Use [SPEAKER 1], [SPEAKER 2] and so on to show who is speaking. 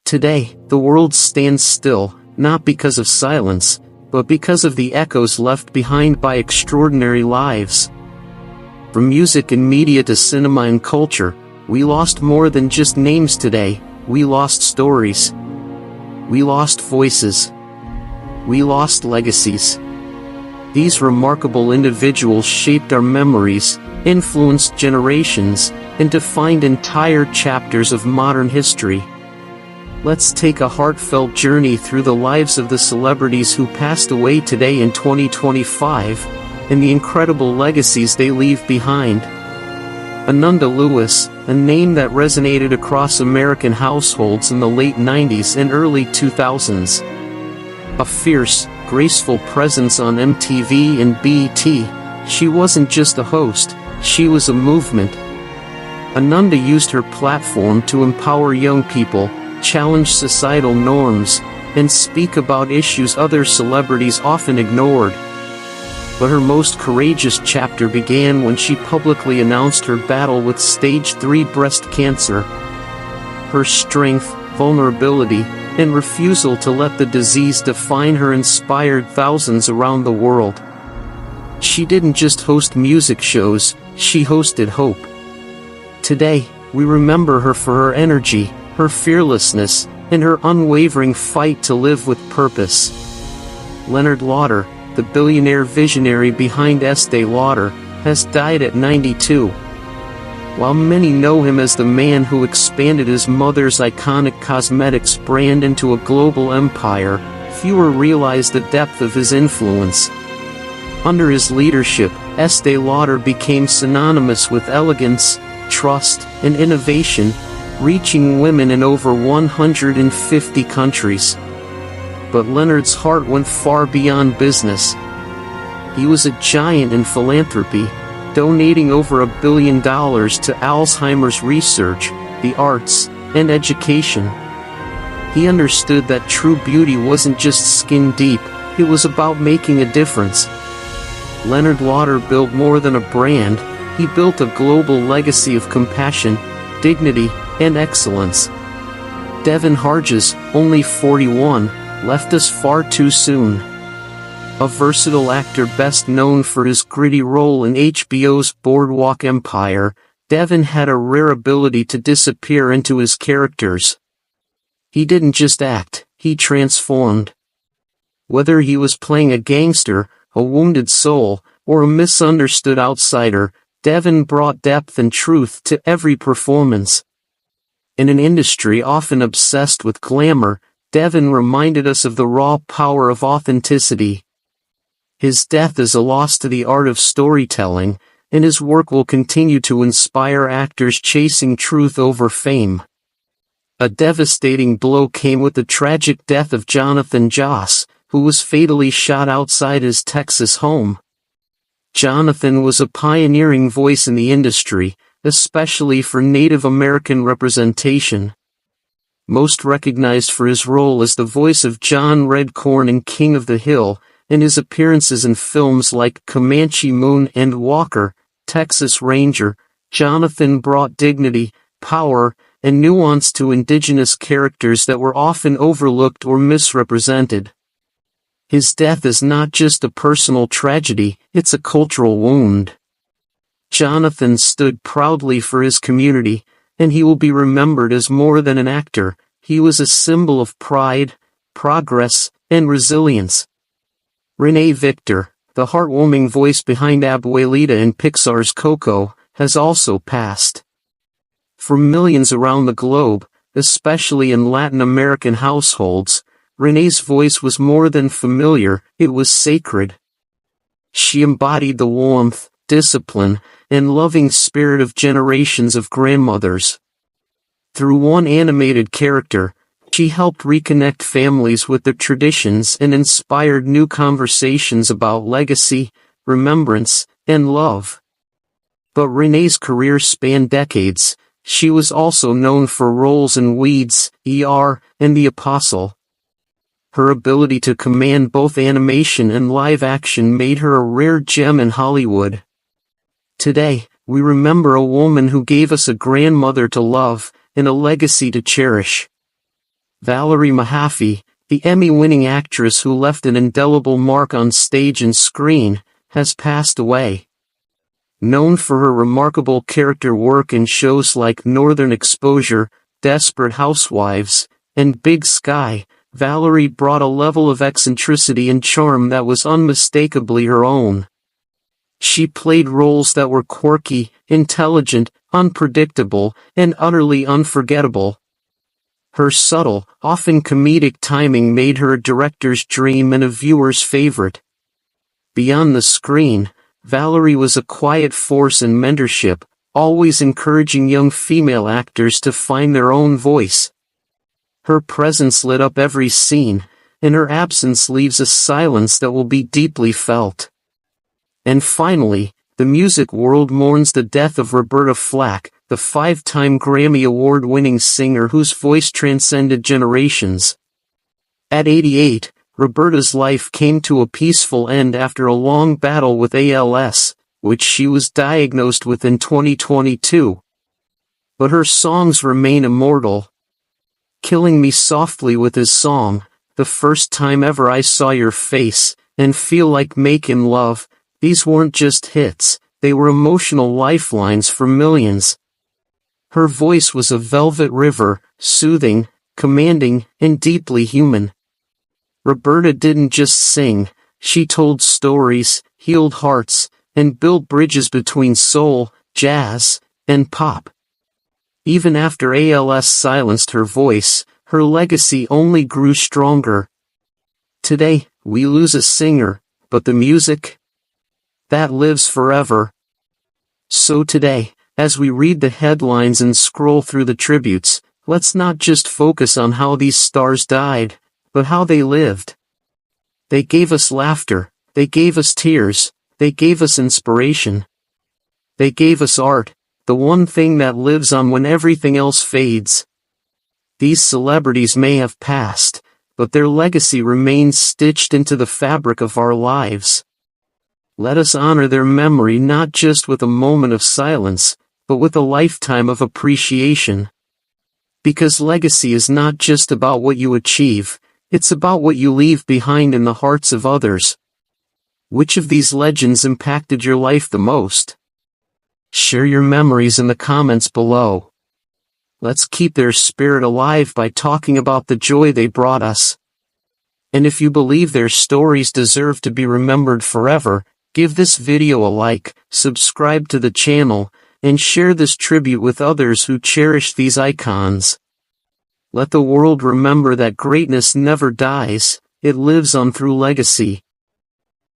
[SPEAKER 1] Today, the world stands still, not because of silence, but because of the echoes left behind by extraordinary lives. From music and media to cinema and culture, we lost more than just names today. We lost stories. We lost voices. We lost legacies. These remarkable individuals shaped our memories, influenced generations, and defined entire chapters of modern history. Let's take a heartfelt journey through the lives of the celebrities who passed away today in 2025, and the incredible legacies they leave behind. Ananda Lewis, a name that resonated across American households in the late 90s and early 2000s. A fierce, graceful presence on MTV and BET, she wasn't just a host, she was a movement. Ananda used her platform to empower young people, challenge societal norms, and speak about issues other celebrities often ignored. But her most courageous chapter began when she publicly announced her battle with stage 3 breast cancer. Her strength, vulnerability, and refusal to let the disease define her inspired thousands around the world. She didn't just host music shows, she hosted hope. Today, we remember her for her energy, her fearlessness, and her unwavering fight to live with purpose. Leonard Lauder, the billionaire visionary behind Estée Lauder, has died at 92. While many know him as the man who expanded his mother's iconic cosmetics brand into a global empire, fewer realize the depth of his influence. Under his leadership, Estée Lauder became synonymous with elegance, trust, and innovation, reaching women in over 150 countries. But Leonard's heart went far beyond business. He was a giant in philanthropy, donating over $1 billion to Alzheimer's research, the arts, and education. He understood that true beauty wasn't just skin deep, it was about making a difference. Leonard Lauder built more than a brand, he built a global legacy of compassion, dignity, and excellence. Devin Harjes, only 41, left us far too soon. A versatile actor best known for his gritty role in HBO's Boardwalk Empire, Devin had a rare ability to disappear into his characters. He didn't just act, he transformed. Whether he was playing a gangster, a wounded soul, or a misunderstood outsider, Devin brought depth and truth to every performance. In an industry often obsessed with glamour, Devin reminded us of the raw power of authenticity. His death is a loss to the art of storytelling, and his work will continue to inspire actors chasing truth over fame. A devastating blow came with the tragic death of Jonathan Joss, who was fatally shot outside his Texas home. Jonathan was a pioneering voice in the industry, especially for Native American representation. Most recognized for his role as the voice of John Redcorn in King of the Hill, and his appearances in films like Comanche Moon and Walker, Texas Ranger, Jonathan brought dignity, power, and nuance to indigenous characters that were often overlooked or misrepresented. His death is not just a personal tragedy, it's a cultural wound. Jonathan stood proudly for his community, and he will be remembered as more than an actor. He was a symbol of pride, progress, and resilience. Renée Victor, the heartwarming voice behind Abuelita in Pixar's Coco, has also passed. For millions around the globe, especially in Latin American households, Renée's voice was more than familiar, it was sacred. She embodied the warmth, discipline, and loving spirit of generations of grandmothers. Through one animated character, she helped reconnect families with their traditions and inspired new conversations about legacy, remembrance, and love. But Renée's career spanned decades. She was also known for roles in Weeds, ER, and The Apostle. Her ability to command both animation and live action made her a rare gem in Hollywood. Today, we remember a woman who gave us a grandmother to love and a legacy to cherish. Valerie Mahaffey, the Emmy-winning actress who left an indelible mark on stage and screen, has passed away. Known for her remarkable character work in shows like Northern Exposure, Desperate Housewives, and Big Sky, Valerie brought a level of eccentricity and charm that was unmistakably her own. She played roles that were quirky, intelligent, unpredictable, and utterly unforgettable. Her subtle, often comedic timing made her a director's dream and a viewer's favorite. Beyond the screen, Valerie was a quiet force in mentorship, always encouraging young female actors to find their own voice. Her presence lit up every scene, and her absence leaves a silence that will be deeply felt. And finally, the music world mourns the death of Roberta Flack, the 5-time Grammy Award-winning singer whose voice transcended generations. At 88, Roberta's life came to a peaceful end after a long battle with ALS, which she was diagnosed with in 2022. But her songs remain immortal. Killing Me Softly with his song, The First Time Ever I Saw Your Face, and Feel Like Makin' Love, these weren't just hits, they were emotional lifelines for millions. Her voice was a velvet river, soothing, commanding, and deeply human. Roberta didn't just sing, she told stories, healed hearts, and built bridges between soul, jazz, and pop. Even after ALS silenced her voice, her legacy only grew stronger. Today, we lose a singer, but the music? That lives forever. So today, as we read the headlines and scroll through the tributes, let's not just focus on how these stars died, but how they lived. They gave us laughter, they gave us tears, they gave us inspiration. They gave us art, the one thing that lives on when everything else fades. These celebrities may have passed, but their legacy remains stitched into the fabric of our lives. Let us honor their memory not just with a moment of silence, but with a lifetime of appreciation. Because legacy is not just about what you achieve, it's about what you leave behind in the hearts of others. Which of these legends impacted your life the most? Share your memories in the comments below. Let's keep their spirit alive by talking about the joy they brought us. And if you believe their stories deserve to be remembered forever, give this video a like, subscribe to the channel, and share this tribute with others who cherish these icons. Let the world remember that greatness never dies, it lives on through legacy.